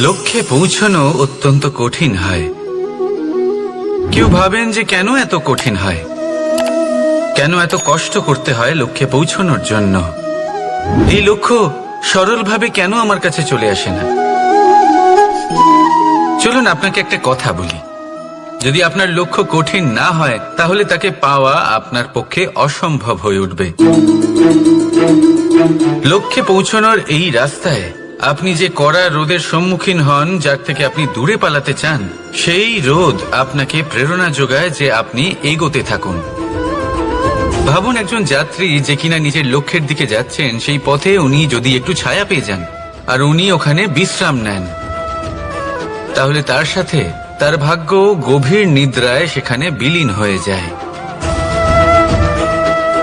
লক্ষ্যে পৌঁছানো অত্যন্ত কঠিন হয়। কেউ ভাবেন যে কেন এত কঠিন হয়, কেন এত কষ্ট করতে হয় লক্ষ্যে পৌঁছানোর জন্য। এই লক্ষ্য সরলভাবে কেন আমার কাছে চলে আসে না। চলুন আপনাকে একটা কথা বলি, যদি আপনার লক্ষ্য কঠিন না হয় তাহলে তাকে পাওয়া আপনার পক্ষে অসম্ভব হয়ে উঠবে। লক্ষ্যে পৌঁছানোর এই রাস্তায় আপনি যে কড়া রোদের সম্মুখীন হন, যার থেকে আপনি দূরে পালাতে চান, সেই রোদ আপনাকে প্রেরণা যোগায় যে আপনি এগোতে থাকুন। ভাবুন একজন যাত্রী যে কিনা নিজের লক্ষ্যের দিকে যাচ্ছেন, সেই পথে উনি যদি একটু ছায়া পেয়ে যান আর উনি ওখানে বিশ্রাম নেন, তাহলে তার সাথে তার ভাগ্য গভীর নিদ্রায় সেখানে বিলীন হয়ে যায়।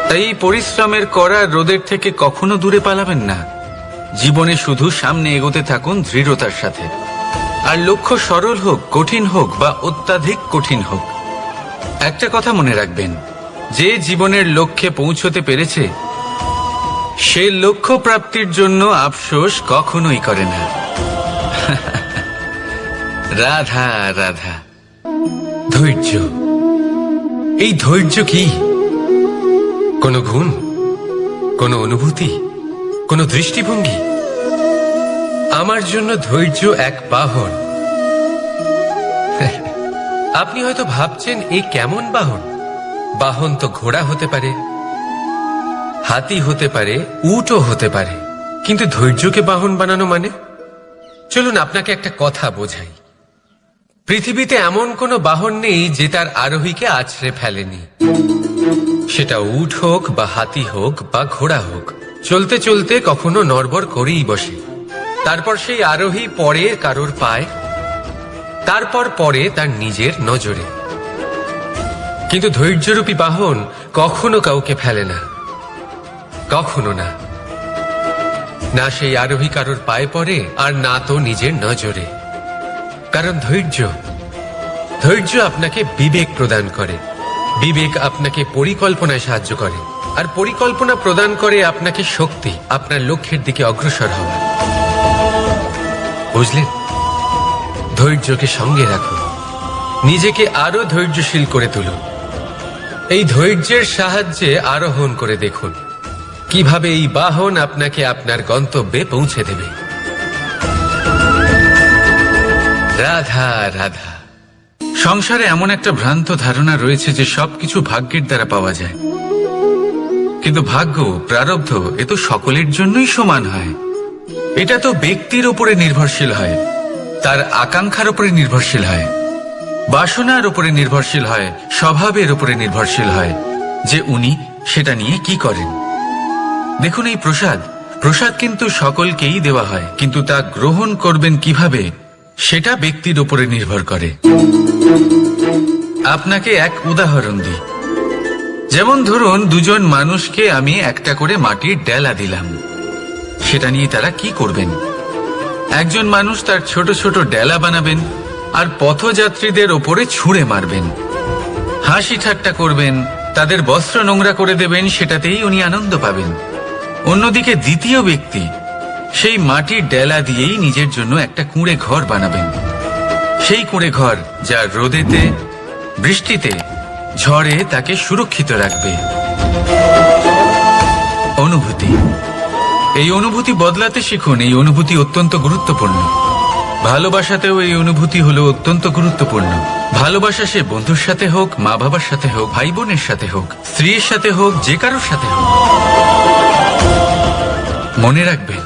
তাই পরিশ্রমের কড়া রোদের থেকে কখনো দূরে পালাবেন না। জীবনে শুধু সামনে এগোতে থাকুন দৃঢ়তার সাথে। আর লক্ষ্য সরল হোক, কঠিন হোক বা অত্যাধিক কঠিন হোক, একটা কথা মনে রাখবেন, যে জীবনের লক্ষ্যে পৌঁছতে পেরেছে সে লক্ষ্য প্রাপ্তির জন্য আফসোস কখনোই করে না। রাধা রাধা। ধৈর্য, এই ধৈর্য কি কোনো গুণ, কোনো অনুভূতি, কোনো দৃষ্টিভঙ্গি? আমার জন্য ধৈর্য এক বাহন। আপনি হয়তো ভাবছেন এই কেমন বাহন? বাহন তো ঘোড়া হতে পারে, হাতি হতে পারে, উটও হতে পারে, কিন্তু ধৈর্যকে বাহন বানানো মানে? চলুন আপনাকে একটা কথা বোঝাই। পৃথিবীতে এমন কোনো বাহন নেই যে তার আরোহীকে আছড়ে ফেলেনি। সেটা উট হোক বা হাতি হোক বা ঘোড়া হোক, চলতে চলতে কখনো নড়বড় করেই বসে। তারপর সেই আরোহী পড়ে কারোর পায়, তারপর পড়ে তার নিজের নজরে। কিন্তু ধৈর্যরূপী বাহন কখনো কাউকে ফেলে না, কখনো না। না সেই আরোহী কারোর পায়ে পড়ে আর না তো নিজের নজরে। কারণ ধৈর্য আপনাকে বিবেক প্রদান করে, বিবেক আপনাকে পরিকল্পনায় সাহায্য করে, আর পরিকল্পনা প্রদান করে আপনাকে শক্তি, আপনার লক্ষ্যের দিকে অগ্রসর হওয়া। বুঝলেন? ধৈর্যকে সঙ্গে রাখুন, নিজেকে আরো ধৈর্যশীল করে তুলুন। এই ধৈর্যের সাহায্যে আরোহণ করে দেখুন কিভাবে এই বাহন আপনাকে আপনার গন্তব্যে পৌঁছে দেবে। রাধা রাধা। সংসারে এমন একটা ভ্রান্ত ধারণা রয়েছে যে সবকিছু ভাগ্যের দ্বারা পাওয়া যায়, কিন্তু ভাগ্য, প্রারব্ধ এ তো সকলের জন্যই সমান হয়। এটা তো ব্যক্তির উপরে নির্ভরশীল হয়, তার আকাঙ্ক্ষার উপরে নির্ভরশীল হয়, বাসনার উপরে নির্ভরশীল হয়, স্বভাবের উপরে নির্ভরশীল হয় যে উনি সেটা নিয়ে কি করেন। দেখুন এই প্রসাদ কিন্তু সকলকেই দেওয়া হয়, কিন্তু তা গ্রহণ করবেন কিভাবে সেটা ব্যক্তির উপরে নির্ভর করে। আপনাকে এক উদাহরণ দিই। যেমন ধরুন দুজন মানুষকে আমি একটা করে মাটির ডেলা দিলাম, সেটা নিয়ে তারা কি করবেন? একজন মানুষ তার ছোট ছোট ডেলা বানাবেন আর পথযাত্রীদের ওপরে ছুঁড়ে মারবেন, হাসি ঠাট্টা করবেন, তাদের বস্ত্র নোংরা করে দেবেন, সেটাতেই উনি আনন্দ পাবেন। অন্যদিকে দ্বিতীয় ব্যক্তি সেই মাটির ডেলা দিয়েই নিজের জন্য একটা কুঁড়ে ঘর বানাবেন। সেই কুঁড়ে ঘর যা রোদেতে, বৃষ্টিতে, ঝড়ে তাকে সুরক্ষিত রাখবে। অনুভূতি, এই অনুভূতি বদলাতে শিখুন। এই অনুভূতি অত্যন্ত গুরুত্বপূর্ণ। ভালোবাসাতেও এই অনুভূতি হলো অত্যন্ত গুরুত্বপূর্ণ। ভালোবাসা সে বন্ধুর সাথে হোক, মা বাবার সাথে হোক, ভাই বোনের সাথে হোক, স্ত্রীর সাথে হোক, যে কারোর সাথে হোক। মনে রাখবেন,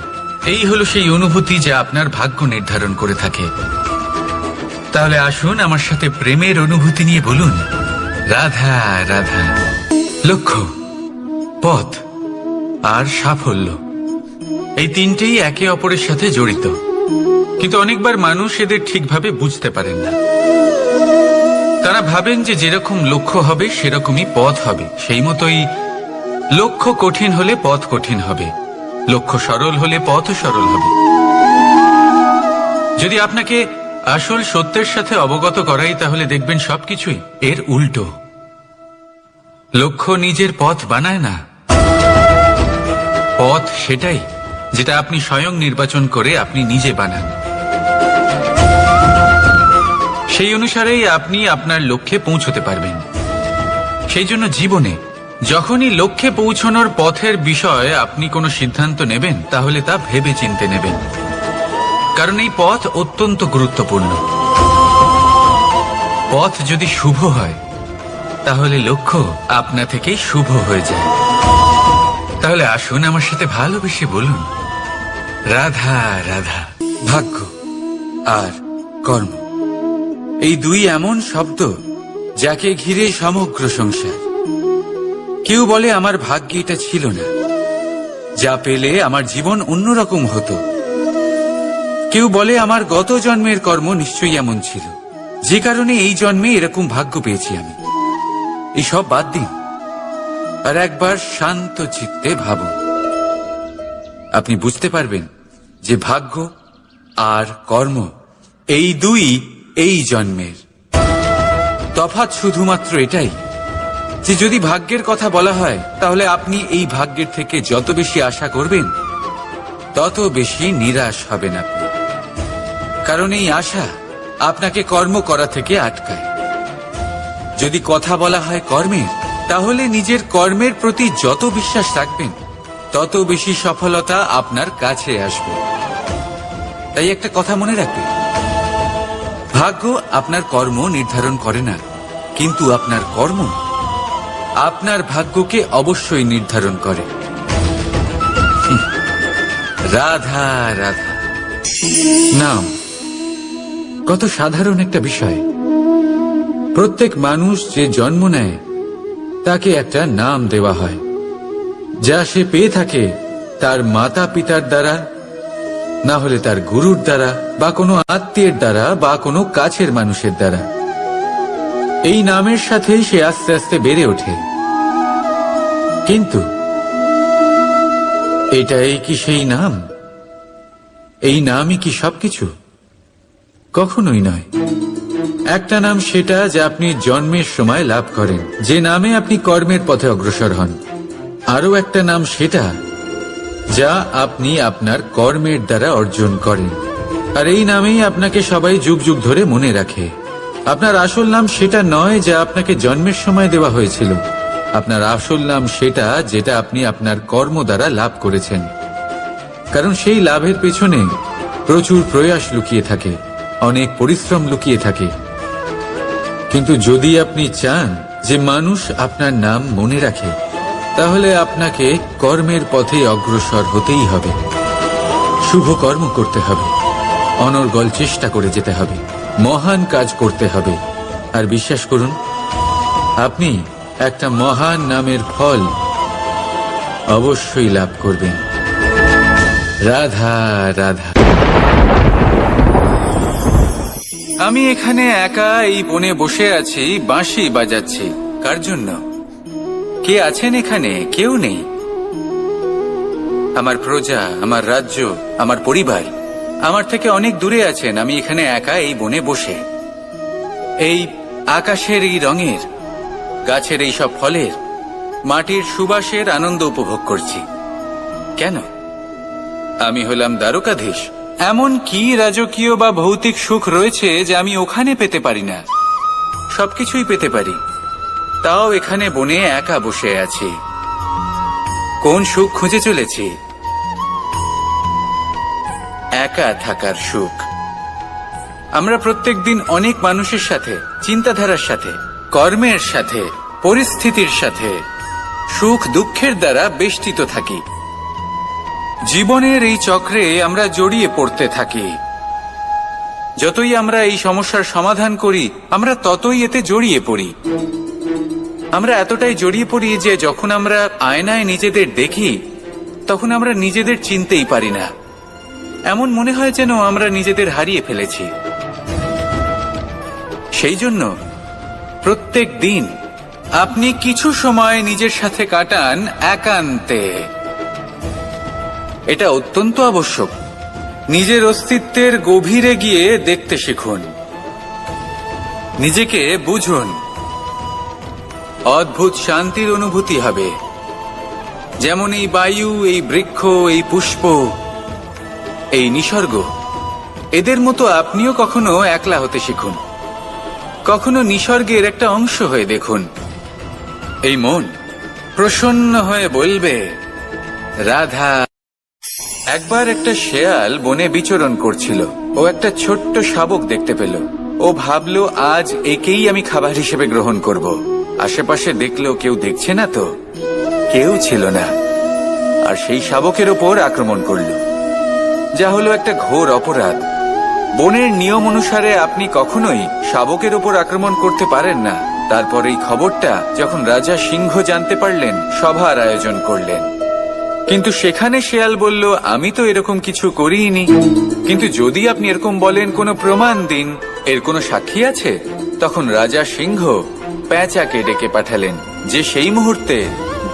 এই হলো সেই অনুভূতি যা আপনার ভাগ্য নির্ধারণ করে থাকে। তাহলে আসুন আমার সাথে প্রেমের অনুভূতি নিয়ে বলুন, রাধা রাধা। লক্ষ্য, পথ আর সাফল্য, এই তিনটেই একে অপরের সাথে জড়িত, কিন্তু অনেকবার মানুষ এদের ঠিকভাবে বুঝতে পারেন না। তারা ভাবেন যে যেরকম লক্ষ্য হবে সেরকমই পথ হবে, সেই মতোই লক্ষ্য কঠিন হলে পথ কঠিন হবে, লক্ষ্য সরল হলে পথও সরল হবে। যদি আপনাকে আসল সত্যের সাথে অবগত করাই, তাহলে দেখবেন সবকিছুই এর উল্টো। লক্ষ্য নিজের পথ বানায় না, পথ সেটাই যেটা আপনি স্বয়ং নির্বাচন করে আপনি নিজে বানান। সেই অনুসারেই আপনি আপনার লক্ষ্যে পৌঁছতে পারবেন। সেই জন্য জীবনে যখনই লক্ষ্যে পৌঁছানোর পথের বিষয়ে আপনি কোনো সিদ্ধান্ত নেবেন, তাহলে তা ভেবে চিন্তে নেবেন, কারণ এই পথ অত্যন্ত গুরুত্বপূর্ণ। পথ যদি শুভ হয়, তাহলে লক্ষ্য আপনা থেকেই শুভ হয়ে যায়। তাহলে আসুন আমার সাথে ভালোবেসে বলুন, রাধা রাধা। ভাগ্য আর কর্ম, এই দুই এমন শব্দ যাকে ঘিরে সমগ্র সংসার। কেউ বলে আমার ভাগ্যে এটা ছিল না, যা পেলে আমার জীবন অন্যরকম হতো। কেউ বলে আমার গত জন্মের কর্ম নিশ্চয়ই এমন ছিল, যে কারণে এই জন্মে এরকম ভাগ্য পেয়েছি আমি। এসব বাদ দিন আর একবার শান্ত চিত্তে ভাবুন। আপনি বুঝতে পারবেন যে ভাগ্য আর কর্ম এই দুই এই জন্মের। তফাৎ শুধুমাত্র এটাই যে যদি ভাগ্যের কথা বলা হয়, তাহলে আপনি এই ভাগ্যের থেকে যত বেশি আশা করবেন, তত বেশি নিরাশ হবেন আপনি। কারণ এই আশা আপনাকে কর্ম করা থেকে আটকায়। যদি কথা বলা হয় কর্মের, তাহলে নিজের কর্মের প্রতি যত বিশ্বাস রাখবেন, তত বেশি সফলতা আপনার কাছে আসবে। তাই একটা কথা মনে রাখবেন, ভাগ্য আপনার কর্ম নির্ধারণ করে না, কিন্তু আপনার কর্ম আপনার ভাগ্যকে অবশ্যই নির্ধারণ করে। রাধা রাধা নাম কত সাধারণ একটা বিষয়। প্রত্যেক মানুষ যে জন্ম নেয়, তাকে একটা নাম দেওয়া হয়, যা সে পেয়ে থাকে তার মাতা পিতার দ্বারা, না হলে তার গুরুর দ্বারা, বা কোনো আত্মীয়ের দ্বারা, বা কোনো কাছের মানুষের দ্বারা। এই নামের সাথেই সে আস্তে আস্তে বেড়ে ওঠে। কিন্তু এটাই কি সেই নাম? এই নামই কি সবকিছু? কখনোই নয়। একটা নাম সেটা যা আপনি জন্মের সময় লাভ করেন, যে নামে আপনি কর্মের পথে অগ্রসর হন। আরও একটা নাম সেটা যা আপনি আপনার কর্মের দ্বারা অর্জন করেন, আর এই নামেই আপনাকে সবাই যুগ যুগ ধরে মনে রাখে। আপনার আসল নাম সেটা নয় যা আপনাকে জন্মের সময় দেওয়া হয়েছিল। আপনার আসল নাম সেটা যেটা আপনি আপনার কর্ম দ্বারা লাভ করেছেন, কারণ সেই লাভের পেছনে প্রচুর প্রয়াস লুকিয়ে থাকে, অনেক পরিশ্রম লুকিয়ে থাকে। কিন্তু যদি আপনি চান যে মানুষ আপনার নাম মনে রাখে, তাহলে আপনাকে কর্মের পথে অগ্রসর হতেই হবে। শুভ কর্ম করতে হবে, অনর্গল চেষ্টা করে যেতে হবে, মহান কাজ করতে হবে। আর বিশ্বাস করুন, আপনি একটা মহান নামের ফল অবশ্যই লাভ করবেন। রাধা রাধা। আমি এখানে একা এই বনে বসে আছি, বাঁশি বাজাচ্ছি। কার জন্য? কে আছেন এখানে? কেউ নেই। আমার প্রজা, আমার রাজ্য, আমার পরিবার আমার থেকে অনেক দূরে আছেন। আমি এখানে একা এই বনে বসে এই আকাশের এই রঙের, গাছের এই সব ফলের, মাটির সুবাসের আনন্দ উপভোগ করছি। কেন? আমি হলাম দ্বারকাধীশ। এমন কি রাজকীয় বা ভৌতিক সুখ রয়েছে যে আমি ওখানে পেতে পারি না? সবকিছুই পেতে পারি, তাও এখানে বনে একা বসে আছি। কোন সুখ খুঁজে চলেছি? একা থাকার সুখ। আমরা প্রত্যেকদিন অনেক মানুষের সাথে, চিন্তাধারার সাথে, কর্মের সাথে, পরিস্থিতির সাথে, সুখ দুঃখের দ্বারা বেষ্টিত থাকি। জীবনের এই চক্রে আমরা জড়িয়ে পড়তে থাকি। যতই আমরা এই সমস্যার সমাধান করি, আমরা ততই এতে জড়িয়ে পড়ি। আমরা এতটাই জড়িয়ে পড়ি যে যখন আমরা আয়নায় নিজেদের দেখি, তখন আমরা নিজেদের চিনতেই পারি না। এমন মনে হয় যেন আমরা নিজেদের হারিয়ে ফেলেছি। সেই জন্য প্রত্যেক দিন আপনি কিছু সময় নিজের সাথে কাটান একান্তে। এটা অত্যন্ত আবশ্যক। নিজের অস্তিত্বের গভীরে গিয়ে দেখতে শিখুন, নিজেকে বুঝুন। অদ্ভুত শান্তির অনুভূতি হবে। যেমন এই বায়ু, এই বৃক্ষ, এই পুষ্প, এই নিসর্গ, এদের মতো আপনিও কখনো একলা হতে শিখুন। কখনো নিসর্গের একটা অংশ হয়ে দেখুন। এই মন প্রসন্ন হয়ে বলবে, রাধা। একবার একটা শেয়াল বনে বিচরণ করছিল। ও একটা ছোট্ট শাবক দেখতে পেল। ও ভাবলো, আজ একেই আমি খাবার হিসেবে গ্রহণ করব। আশেপাশে দেখলো কেউ দেখছে না, তো কেউ ছিল না। আর সেই শাবকের ওপর আক্রমণ করল, যা হলো একটা ঘোর অপরাধ। বনের নিয়ম অনুসারে আপনি কখনোই শাবকের ওপর আক্রমণ করতে পারেন না। তারপর এই খবরটা যখন রাজা সিংহ জানতে পারলেন, সভার আয়োজন করলেন। কিন্তু সেখানে শেয়াল বলল, আমি তো এরকম কিছু করিনি। কিন্তু যদি আপনি এরকম বলেন, কোনো প্রমাণ দিন, এর কোনো সাক্ষী আছে? তখন রাজা সিংহ পেঁচাকে ডেকে পাঠালেন, যে সেই মুহূর্তে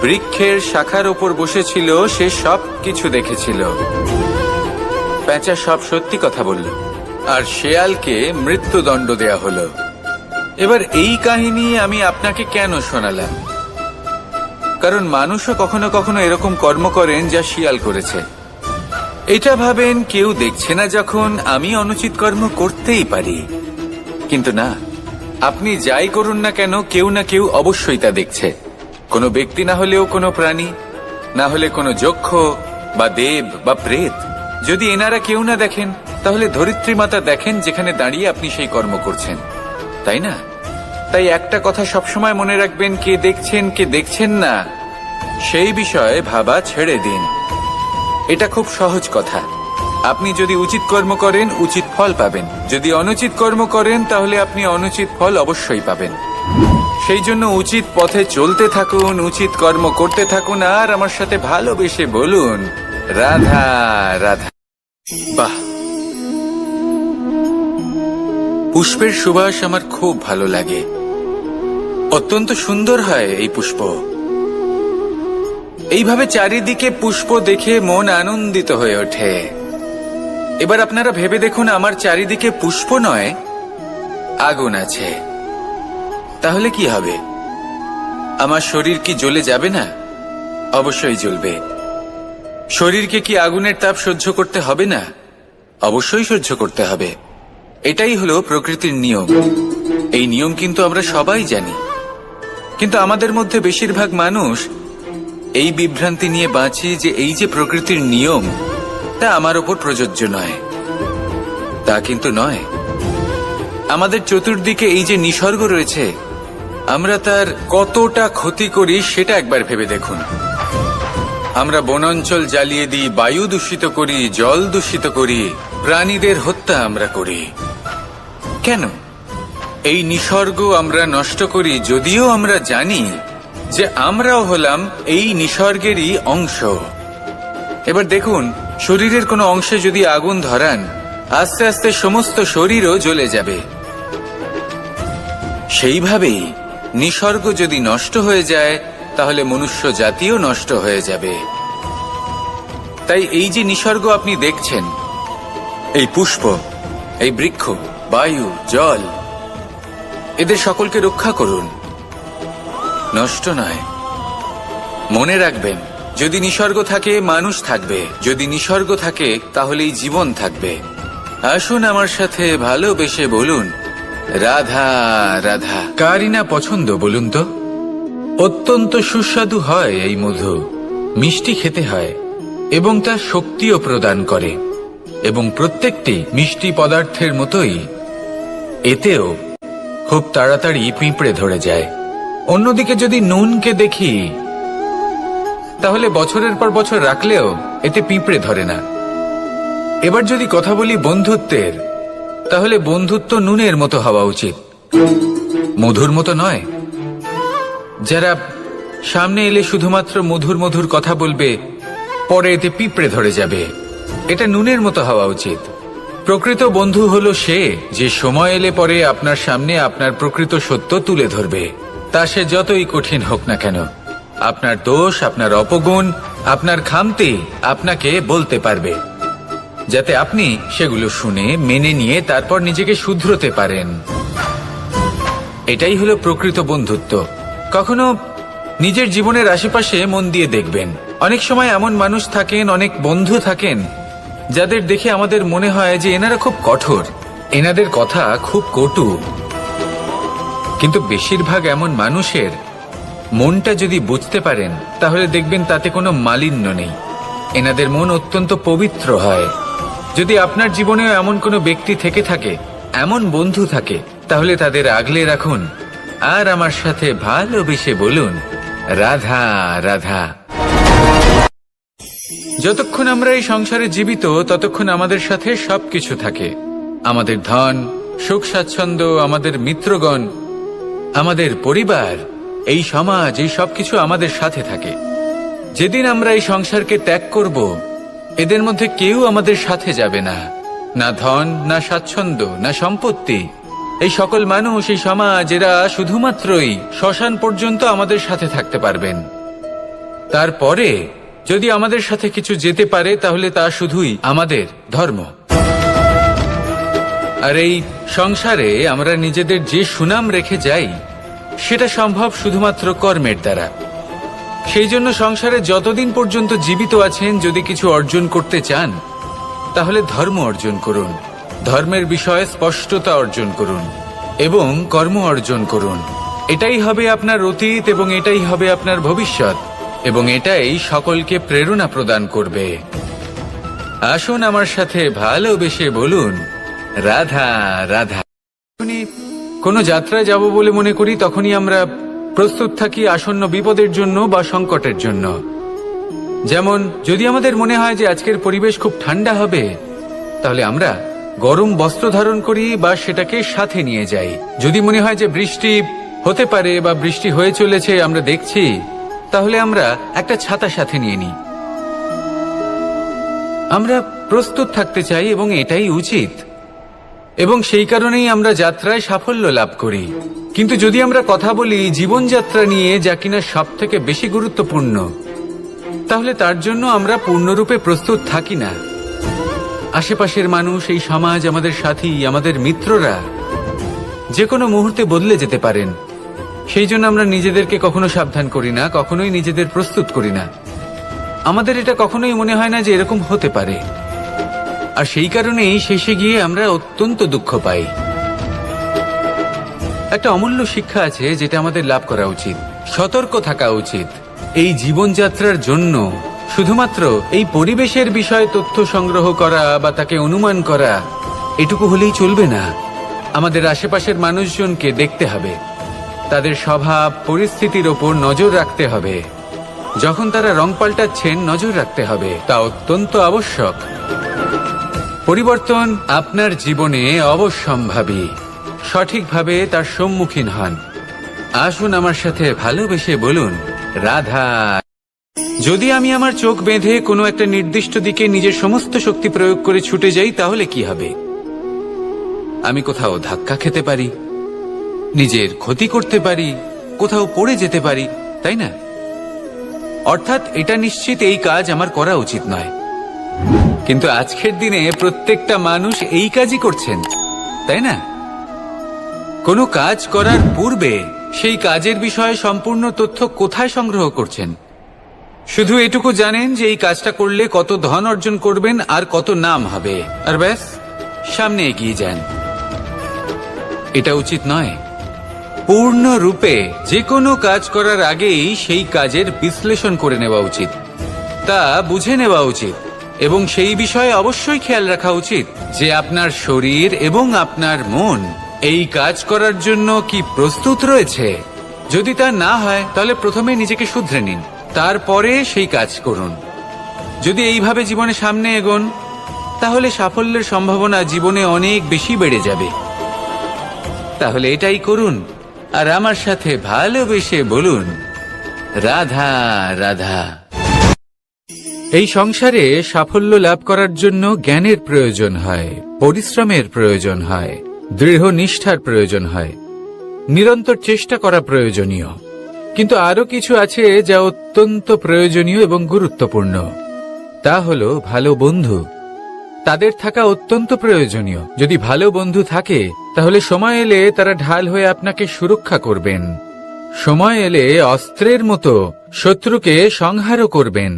বৃক্ষের শাখার ওপর বসেছিল। সে সব কিছু দেখেছিল। পেঁচা সব সত্যি কথা বলল, আর শেয়ালকে মৃত্যুদণ্ড দেয়া হলো। এবার এই কাহিনী আমি আপনাকে কেন শোনালাম? কারণ মানুষও কখনো কখনো এরকম কর্ম করেন যা শিয়াল করেছে। এটা ভাবেন কেউ দেখছে না, যখন আমি অনুচিত কর্ম করতেই পারি। কিন্তু না, আপনি যাই করুন না কেন, কেউ না কেউ অবশ্যই তা দেখছে। কোনো ব্যক্তি না হলেও কোনো প্রাণী, না হলে কোনো যক্ষ বা দেব বা প্রেত। যদি এনারা কেউ না দেখেন, তাহলে ধরিত্রী মাতা দেখেন, যেখানে দাঁড়িয়ে আপনি সেই কর্ম করছেন, তাই না? তাই একটা কথা সবসময় মনে রাখবেন, কে দেখছেন কে দেখছেন না সেই বিষয়ে ভাবা ছেড়ে দিন। এটা খুব সহজ কথা। আপনি যদি উচিত কর্ম করেন, উচিত ফল পাবেন। যদি অনুচিত কর্ম করেন, তাহলে আপনি অনুচিত ফল অবশ্যই পাবেন। সেই জন্য উচিত পথে চলতে থাকুন, উচিত কর্ম করতে থাকুন, আর আমার সাথে ভালোবেসে বলুন, রাধা রাধা। বাহ, পুষ্পের সুবাস আমার খুব ভালো লাগে। অত্যন্ত সুন্দর হয় এই পুষ্প। এইভাবে চারিদিকে পুষ্প দেখে মন আনন্দিত হয়ে ওঠে। এবার আপনারা ভেবে দেখুন, আমার চারিদিকে পুষ্প নয়, আগুন আছে। তাহলে কি হবে? আমার শরীর কি জ্বলে যাবে না? অবশ্যই জ্বলবে। শরীরকে কি আগুনের তাপ সহ্য করতে হবে না? অবশ্যই সহ্য করতে হবে। এটাই হলো প্রকৃতির নিয়ম। এই নিয়ম কিন্তু আমরা সবাই জানি, কিন্তু আমাদের মধ্যে বেশিরভাগ মানুষ এই বিভ্রান্তি নিয়ে বাঁচি যে এই যে প্রকৃতির নিয়ম, তা আমার ওপর প্রযোজ্য নয়। তা কিন্তু নয়। আমাদের চতুর্দিকে এই যে নিসর্গ রয়েছে, আমরা তার কতটা ক্ষতি করি সেটা একবার ভেবে দেখুন। আমরা বনাঞ্চল জ্বালিয়ে দিই, বায়ু দূষিত করি, জল দূষিত করি, প্রাণীদের হত্যা আমরা করি। কেন? এই নিসর্গ আমরা নষ্ট করি, যদিও আমরা জানি যে আমরাও হলাম এই নিসর্গেরই অংশ। এবার দেখুন, শরীরের কোনো অংশে যদি আগুন ধরান, আস্তে আস্তে সমস্ত শরীরও জ্বলে যাবে। সেইভাবেই নিসর্গ যদি নষ্ট হয়ে যায়, তাহলে মনুষ্য জাতিও নষ্ট হয়ে যাবে। তাই এই যে নিসর্গ আপনি দেখছেন, এই পুষ্প, এই বৃক্ষ, বায়ু, জল, এদের সকলকে রক্ষা করুন, নষ্ট নয়। মনে রাখবেন, যদি নিসর্গ থাকে, মানুষ থাকবে। যদি নিসর্গ থাকে, তাহলেই জীবন থাকবে। আসুন আমার সাথে ভালোবেসে বলুন, রাধা রাধা। কারই না পছন্দ বলুন তো? অত্যন্ত সুস্বাদু হয় এই মধু, মিষ্টি খেতে হয় এবং তা শক্তিও প্রদান করে। এবং প্রত্যেকটি মিষ্টি পদার্থের মতোই এতেও খুব তাড়াতাড়ি পিঁপড়ে ধরে যায়। অন্যদিকে যদি নুনকে দেখি, তাহলে বছরের পর বছর রাখলেও এতে পিঁপড়ে ধরে না। এবার যদি কথা বলি বন্ধুত্বের, তাহলে বন্ধুত্ব নুনের মতো হওয়া উচিত, মধুর মতো নয়। যারা সামনে এলে শুধুমাত্র মধুর মধুর কথা বলবে, পরে এতে পিঁপড়ে ধরে যাবে। এটা নুনের মতো হওয়া উচিত। প্রকৃত বন্ধু হলো সে, যে সময় এলে পরে আপনার সামনে আপনার প্রকৃত সত্য তুলে ধরবে, তা সে যতই কঠিন হোক না কেন। আপনার দোষ, আপনার অপগুণ, আপনার খামতি আপনাকে বলতে পারবে, যাতে আপনি সেগুলো শুনে মেনে নিয়ে তারপর নিজেকে শুধরোতে পারেন। এটাই হলো প্রকৃত বন্ধুত্ব। কখনো নিজের জীবনের আশেপাশে মন দিয়ে দেখবেন, অনেক সময় এমন মানুষ থাকেন, অনেক বন্ধু থাকেন, যাদের দেখে আমাদের মনে হয় যে এনারা খুব কঠোর, এনাদের কথা খুব কটু। কিন্তু বেশিরভাগ এমন মানুষের মনটা যদি বুঝতে পারেন তাহলে দেখবেন তাতে কোনো মালিন্য নেই। এনাদের মন অত্যন্ত পবিত্র হয়। যদি আপনার জীবনেও এমন কোনো ব্যক্তি থেকে থাকে, এমন বন্ধু থাকে, তাহলে তাদের আগলে রাখুন আর আমার সাথে ভালোবেসে বলুন, রাধা রাধা। যতক্ষণ আমরা এই সংসারে জীবিত ততক্ষণ আমাদের সাথে সবকিছু থাকে। আমাদের ধন, সুখ স্বাচ্ছন্দ্য, আমাদের মিত্রগণ, আমাদের পরিবার, এই সমাজ, এই সবকিছু আমাদের সাথে থাকে। যেদিন আমরা এই সংসারকে ত্যাগ করব, এদের মধ্যে কেউ আমাদের সাথে যাবে না। না ধন, না স্বাচ্ছন্দ্য, না সম্পত্তি। এই সকল মানুষ, এই সমাজ, এরা শুধুমাত্রই শ্মশান পর্যন্ত আমাদের সাথে থাকতে পারবেন। তারপরে যদি আমাদের সাথে কিছু যেতে পারে তাহলে তা শুধুই আমাদের ধর্ম। আর এই সংসারে আমরা নিজেদের যে সুনাম রেখে যাই সেটা সম্ভব শুধুমাত্র কর্মের দ্বারা। সেই জন্য সংসারে যতদিন পর্যন্ত জীবিত আছেন, যদি কিছু অর্জন করতে চান তাহলে ধর্ম অর্জন করুন, ধর্মের বিষয়ে স্পষ্টতা অর্জন করুন এবং কর্ম অর্জন করুন। এটাই হবে আপনার অতীত এবং এটাই হবে আপনার ভবিষ্যৎ, এবং এটাই সকলকে প্রেরণা প্রদান করবে। আসুন আমার সাথে ভালোবেসে বলুন, রাধা রাধা। কোনো যাত্রায় যাব বলে মনে করি তখনই আমরা প্রস্তুত থাকি আসন্ন বিপদের জন্য বা সংকটের জন্য। যেমন যদি আমাদের মনে হয় যে আজকের পরিবেশ খুব ঠান্ডা হবে, তাহলে আমরা গরম বস্ত্র ধারণ করি বা সেটাকে সাথে নিয়ে যাই। যদি মনে হয় যে বৃষ্টি হতে পারে বা বৃষ্টি হয়ে চলেছে, আমরা দেখছি, তাহলে আমরা একটা ছাতা সাথে নিয়ে নিই। আমরা প্রস্তুত থাকতে চাই এবং এটাই উচিত, এবং সেই কারণেই আমরা যাত্রায় সাফল্য লাভ করি। কিন্তু যদি আমরা কথা বলি জীবনযাত্রা নিয়ে, যা কিনা সব থেকে বেশি গুরুত্বপূর্ণ, তাহলে তার জন্য আমরা পূর্ণরূপে প্রস্তুত থাকি না। আশেপাশের মানুষ, এই সমাজ, আমাদের সাথী, আমাদের মিত্ররা যে কোনো মুহূর্তে বদলে যেতে পারেন। সেই জন্য আমরা নিজেদেরকে কখনো সাবধান করি না, কখনোই নিজেদের প্রস্তুত করি না। আমাদের এটা কখনোই মনে হয় না যে এরকম হতে পারে, আর সেই কারণেই শেষে গিয়ে আমরা অত্যন্ত দুঃখ পাই। একটা অমূল্য শিক্ষা আছে যেটা আমাদের লাভ করা উচিত, সতর্ক থাকা উচিত। এই জীবনযাত্রার জন্য শুধুমাত্র এই পরিবেশের বিষয়ে তথ্য সংগ্রহ করা বা তাকে অনুমান করা, এটুকু হলেই চলবে না। আমাদের আশেপাশের মানুষজনকে দেখতে হবে, তাদের স্বভাব, পরিস্থিতির ওপর নজর রাখতে হবে। যখন তারা রং পাল্টাচ্ছেন নজর রাখতে হবে, তা অত্যন্ত আবশ্যক। পরিবর্তন আপনার জীবনে অবশ্যম্ভাবী, সঠিকভাবে তার সম্মুখীন হন। আসুন আমার সাথে ভালোবেসে বলুন, রাধা। যদি আমি আমার চোখ বেঁধে কোনো একটা নির্দিষ্ট দিকে নিজের সমস্ত শক্তি প্রয়োগ করে ছুটে যাই, তাহলে কি হবে? আমি কোথাও ধাক্কা খেতে পারি, নিজের ক্ষতি করতে পারি, কোথাও পড়ে যেতে পারি, তাই না? অর্থাৎ এটা নিশ্চিত এই কাজ আমার করা উচিত নয়। কিন্তু আজকের দিনে প্রত্যেকটা মানুষ এই কাজই করছেন, তাই না? কোনো কাজ করার পূর্বে সেই কাজের বিষয়ে সম্পূর্ণ তথ্য কোথায় সংগ্রহ করছেন? শুধু এটুকু জানেন যে এই কাজটা করলে কত ধন অর্জন করবেন আর কত নাম হবে, আর ব্যাস সামনে এগিয়ে যান। এটা উচিত নয়। পূর্ণরূপে যে কোনো কাজ করার আগেই সেই কাজের বিশ্লেষণ করে নেওয়া উচিত, তা বুঝে নেওয়া উচিত, এবং সেই বিষয়ে অবশ্যই খেয়াল রাখা উচিত যে আপনার শরীর এবং আপনার মন এই কাজ করার জন্য কি প্রস্তুত রয়েছে। যদি তা না হয় তাহলে প্রথমে নিজেকে শুধরে নিন, তারপরে সেই কাজ করুন। যদি এইভাবে জীবনে সামনে এগোন তাহলে সাফল্যের সম্ভাবনা জীবনে অনেক বেশি বেড়ে যাবে। তাহলে এটাই করুন আর আমার সাথে ভালোবেসে বলুন, রাধা রাধা। এই সংসারে সাফল্য লাভ করার জন্য জ্ঞানের প্রয়োজন হয়, পরিশ্রমের প্রয়োজন হয়, দৃঢ় নিষ্ঠার প্রয়োজন হয়, নিরন্তর চেষ্টা করা প্রয়োজনীয়। কিন্তু আরো কিছু আছে যা অত্যন্ত প্রয়োজনীয় এবং গুরুত্বপূর্ণ। তা হলো ভালো বন্ধু। তাদের থাকা অত্যন্ত প্রয়োজনীয়। যদি ভালো বন্ধু থাকে তাহলে সময় এলে তারা ঢাল হয়ে আপনাকে সুরক্ষা করবেন। সময় এলে অস্ত্রের মতো শত্রুকে সংহারও করবেন।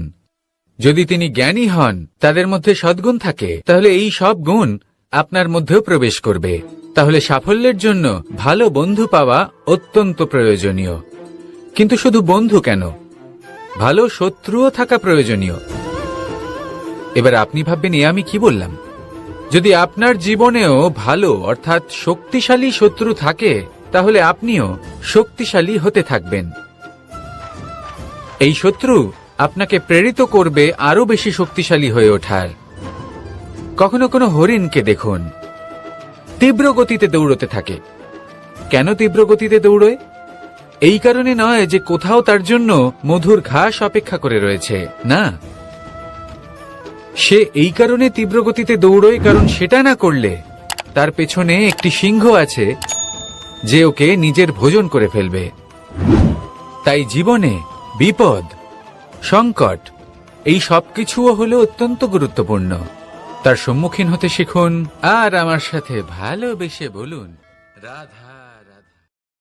যদি তিনি জ্ঞানী হন, তাদের মধ্যে সদ্গুণ থাকে, তাহলে এই সব গুণ আপনার মধ্যেও প্রবেশ করবে। তাহলে সাফল্যের জন্য ভালো বন্ধু পাওয়া অত্যন্ত প্রয়োজনীয়। কিন্তু শুধু বন্ধু কেন, ভালো শত্রুও থাকা প্রয়োজনীয়। এবার আপনি ভাববেন এ আমি কি বললাম। যদি আপনার জীবনেও ভালো অর্থাৎ শক্তিশালী শত্রু থাকে, তাহলে আপনিও শক্তিশালী হতে থাকবেন। এই শত্রু আপনাকে প্রেরিত করবে আরো বেশি শক্তিশালী হয়ে ওঠার। কখনো কোনো হরিণকে দেখুন, তীব্র গতিতে দৌড়তে থাকে। কেন তীব্র গতিতে দৌড়য়? এই কারণে নয় যে কোথাও তার জন্য মধুর ঘাস অপেক্ষা করে রয়েছে, না। সে এই কারণে তীব্র গতিতে দৌড়য় কারণ সেটা না করলে তার পেছনে একটি সিংহ আছে যে ওকে নিজের ভোজন করে ফেলবে। তাই জীবনে বিপদ, সংকট এই সবকিছুও হলো অত্যন্ত গুরুত্বপূর্ণ। তার সম্মুখীন হতে শিখুন আর আমার সাথে ভালোবেসে বলুন রাধা রাধা।